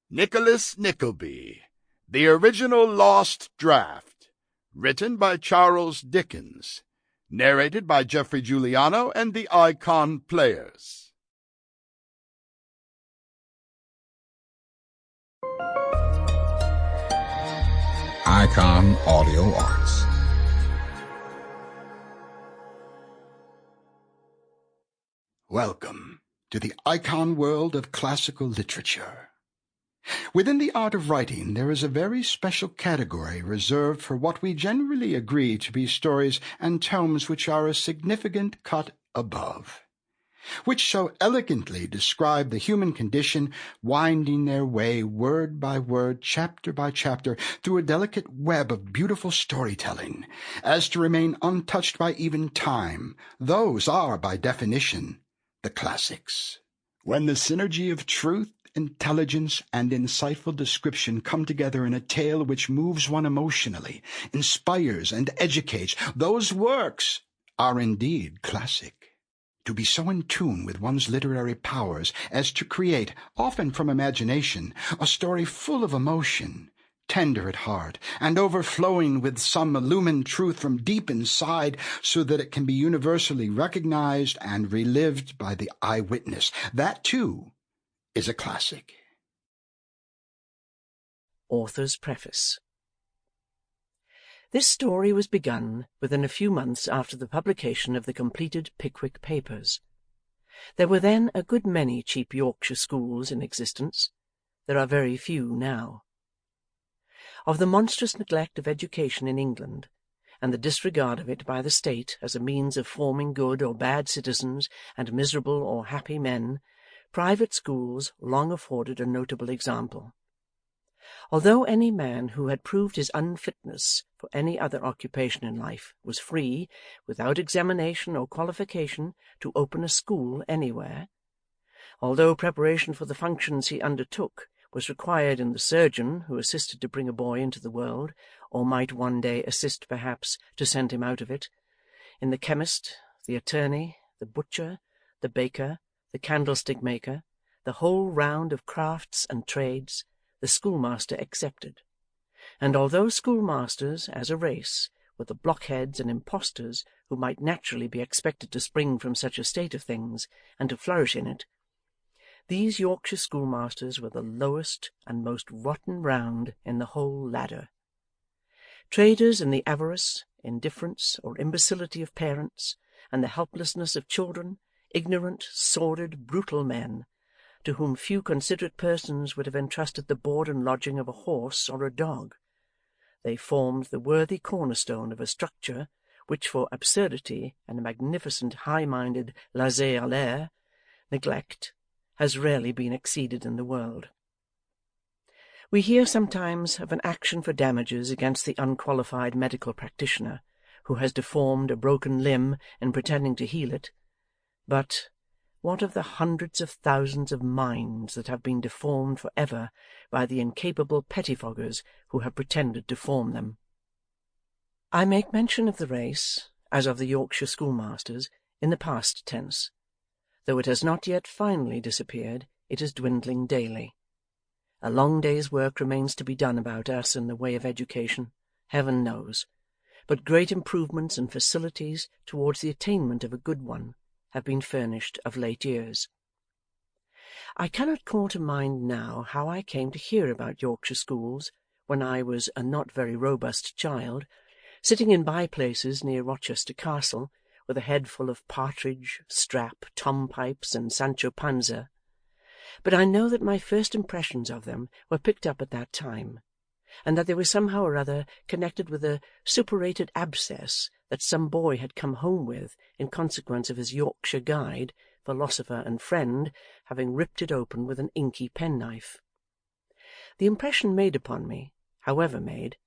Nicholas Nickleby, the original Lost Draft, written by Charles Dickens, narrated by Geoffrey Giuliano and the Icon Players. Icon Audio Arts. Welcome to the icon world of classical literature. Within the art of writing, there is a very special category reserved for what we generally agree to be stories and tomes which are a significant cut above, which so elegantly describe the human condition, winding their way word by word, chapter by chapter, through a delicate web of beautiful storytelling, as to remain untouched by even time. Those are, by definition, the classics. When the synergy of truth, intelligence, and insightful description come together in a tale which moves one emotionally, inspires and educates, those works are indeed classic. To be so in tune with one's literary powers as to create, often from imagination, a story full of emotion, tender at heart, and overflowing with some illumined truth from deep inside, so that it can be universally recognized and relived by the eyewitness, that, too, is a classic. Author's Preface. This story was begun within a few months after the publication of the completed Pickwick Papers. There were then a good many cheap Yorkshire schools in existence. There are very few now. Of the monstrous neglect of education in England, and the disregard of it by the state as a means of forming good or bad citizens and miserable or happy men, private schools long afforded a notable example. Although any man who had proved his unfitness for any other occupation in life was free, without examination or qualification, to open a school anywhere, although preparation for the functions he undertook was required in the surgeon who assisted to bring a boy into the world, or might one day assist perhaps to send him out of it, in the chemist, the attorney, the butcher, the baker, the candlestick-maker, the whole round of crafts and trades, the schoolmaster excepted. And although schoolmasters, as a race, were the blockheads and impostors who might naturally be expected to spring from such a state of things, and to flourish in it, these Yorkshire schoolmasters were the lowest and most rotten round in the whole ladder. Traders in the avarice, indifference, or imbecility of parents, and the helplessness of children, ignorant, sordid, brutal men, to whom few considerate persons would have entrusted the board and lodging of a horse or a dog. They formed the worthy cornerstone of a structure which, for absurdity and a magnificent high-minded laissez-aller, neglect, has rarely been exceeded in the world. We hear sometimes of an action for damages against the unqualified medical practitioner, who has deformed a broken limb in pretending to heal it. But what of the hundreds of thousands of minds that have been deformed for ever by the incapable pettifoggers who have pretended to form them? I make mention of the race, as of the Yorkshire schoolmasters, in the past tense. Though it has not yet finally disappeared, it is dwindling daily. A long day's work remains to be done about us in the way of education, heaven knows, but great improvements and facilities towards the attainment of a good one have been furnished of late years. I cannot call to mind now how I came to hear about Yorkshire schools when I was a not very robust child, sitting in by-places near Rochester Castle, with a head full of partridge, strap, tom-pipes, and Sancho Panza. But I know that my first impressions of them were picked up at that time, and that they were somehow or other connected with a suppurated abscess that some boy had come home with in consequence of his Yorkshire guide, philosopher, and friend having ripped it open with an inky penknife. The impression made upon me, however made,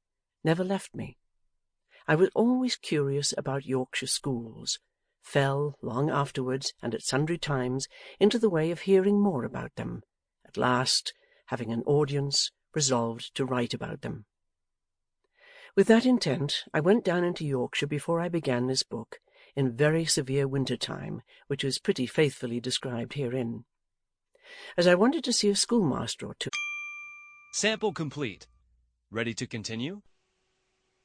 never left me. I was always curious about Yorkshire schools, fell, long afterwards and at sundry times, into the way of hearing more about them, at last, having an audience, resolved to write about them. With that intent I went down into Yorkshire before I began this book, in very severe winter time, which is pretty faithfully described herein. As I wanted to see a schoolmaster or two, Sample complete. Ready to continue?